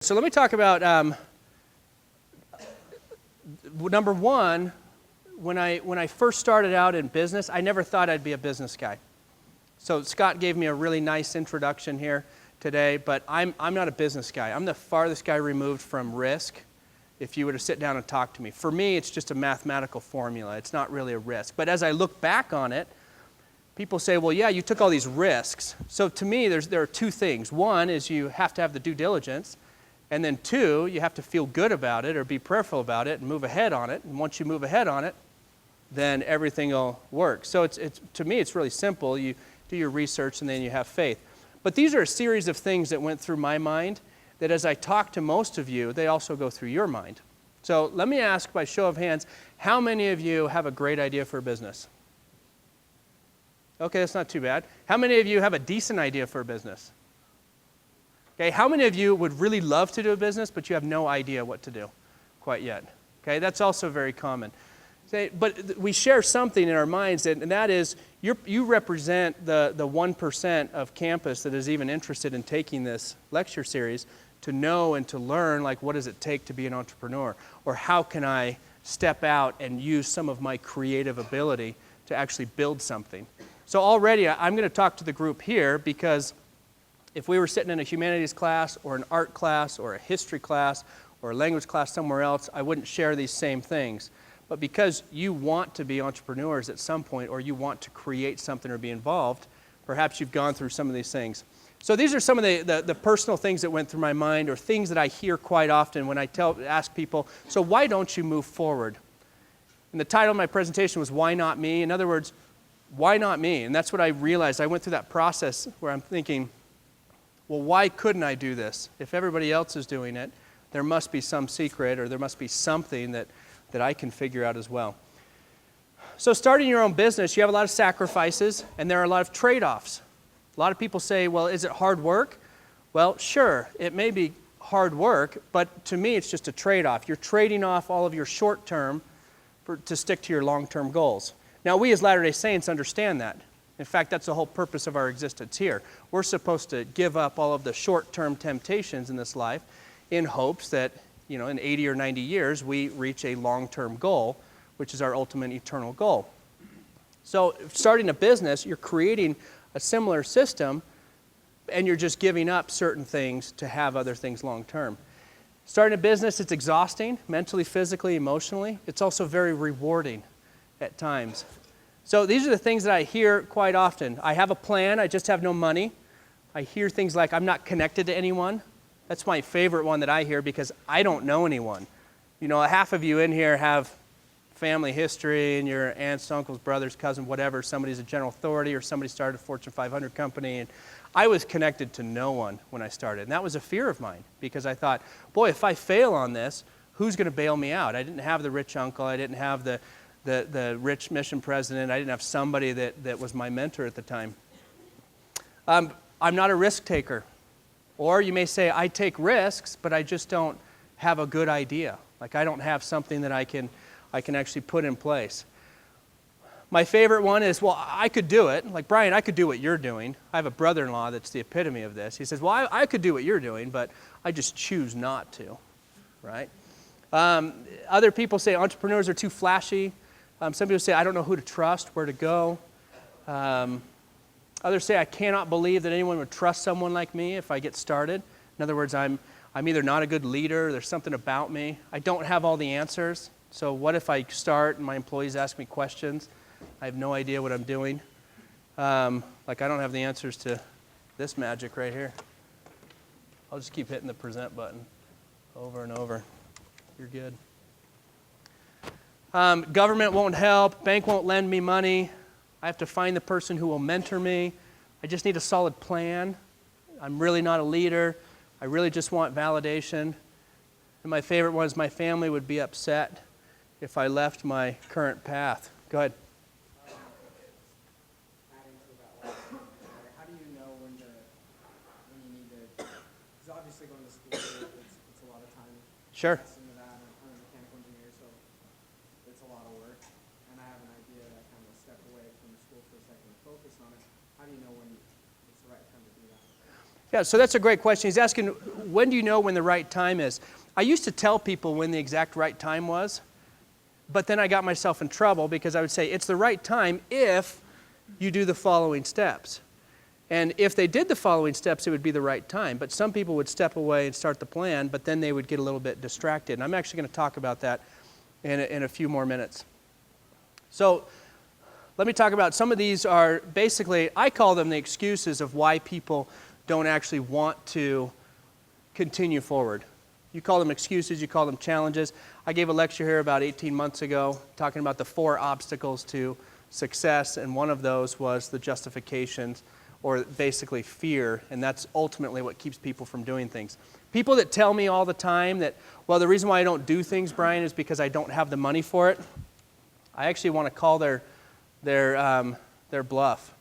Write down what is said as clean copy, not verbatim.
So let me talk about number one. When I first started out in business, I never thought I'd be a business guy. So Scott gave me a really nice introduction here today, but I'm not a business guy. I'm the farthest guy removed from risk if you were to sit down and talk to me. For me, it's just a mathematical formula. It's not really a risk. But as I look back on it, people say, well, yeah, you took all these risks. So to me, there are two things. One is you have to have the due diligence. And then two, you have to feel good about it or be prayerful about it and move ahead on it. And once you move ahead on it, then everything will work. So to me, it's really simple. You do your research and then you have faith. But these are a series of things that went through my mind that as I talk to most of you, they also go through your mind. So let me ask by show of hands, how many of you have a great idea for a business? Okay, that's not too bad. How many of you have a decent idea for a business? Okay, how many of you would really love to do a business, but you have no idea what to do quite yet? Okay, that's also very common. But we share something in our minds, and that is you represent the 1% of campus that is even interested in taking this lecture series to know and to learn, like, what does it take to be an entrepreneur? Or how can I step out and use some of my creative ability to actually build something? So already I'm going to talk to the group here because if we were sitting in a humanities class or an art class or a history class or a language class somewhere else, I wouldn't share these same things. But because you want to be entrepreneurs at some point or you want to create something or be involved, perhaps you've gone through some of these things. So these are some of the personal things that went through my mind or things that I hear quite often when I ask people, so why don't you move forward? And the title of my presentation was, Why Not Me? In other words, why not me? And that's what I realized. I went through that process where I'm thinking, well, why couldn't I do this? If everybody else is doing it, there must be some secret or there must be something that I can figure out as well. So starting your own business, you have a lot of sacrifices and there are a lot of trade-offs. A lot of people say, well, is it hard work? Well, sure, it may be hard work, but to me it's just a trade-off. You're trading off all of your short-term to stick to your long-term goals. Now, we as Latter-day Saints understand that. In fact, that's the whole purpose of our existence here. We're supposed to give up all of the short-term temptations in this life in hopes that, in 80 or 90 years, we reach a long-term goal, which is our ultimate eternal goal. So starting a business, you're creating a similar system, and you're just giving up certain things to have other things long-term. Starting a business, it's exhausting, mentally, physically, emotionally. It's also very rewarding at times. So these are the things that I hear quite often. I have a plan, I just have no money. I hear things like, I'm not connected to anyone. That's my favorite one that I hear because I don't know anyone. Half of you in here have family history and your aunts, uncles, brothers, cousins, whatever. Somebody's a general authority or somebody started a Fortune 500 company. And I was connected to no one when I started. And that was a fear of mine because I thought, boy, if I fail on this, who's going to bail me out? I didn't have the rich uncle. I didn't have the rich mission president. I didn't have somebody that was my mentor at the time. I'm not a risk taker. Or you may say, I take risks, but I just don't have a good idea. Like I don't have something that I can actually put in place. My favorite one is, well, I could do it. Like, Bryan, I could do what you're doing. I have a brother-in-law that's the epitome of this. He says, well, I could do what you're doing, but I just choose not to, right? Other people say entrepreneurs are too flashy. Some people say, I don't know who to trust, where to go. Others say, I cannot believe that anyone would trust someone like me if I get started. In other words, I'm either not a good leader, there's something about me. I don't have all the answers. So what if I start and my employees ask me questions? I have no idea what I'm doing. Like I don't have the answers to this magic right here. I'll just keep hitting the present button over and over. You're good. Government won't help. Bank won't lend me money. I have to find the person who will mentor me. I just need a solid plan. I'm really not a leader. I really just want validation. And my favorite one is my family would be upset if I left my current path. Go ahead. Adding to that last one, how do you know when you need to, because obviously going to school, it's a lot of time. Sure. Into that. I'm a mechanical engineer, so it's a lot of work. And I have an idea that I kind of step away from school for a second and focus on it. How do you know when it's the right time to do that? Yeah, so that's a great question. He's asking, when do you know when the right time is? I used to tell people when the exact right time was, but then I got myself in trouble because I would say it's the right time if you do the following steps. And if they did the following steps, it would be the right time. But some people would step away and start the plan, but then they would get a little bit distracted. And I'm actually going to talk about that in a few more minutes. So let me talk about some of these are basically, I call them the excuses of why people don't actually want to continue forward. You call them excuses, you call them challenges. I gave a lecture here about 18 months ago talking about the 4 obstacles to success, and one of those was the justifications, or basically fear, and that's ultimately what keeps people from doing things. People that tell me all the time that, well, the reason why I don't do things, Bryan, is because I don't have the money for it, I actually want to call their bluff.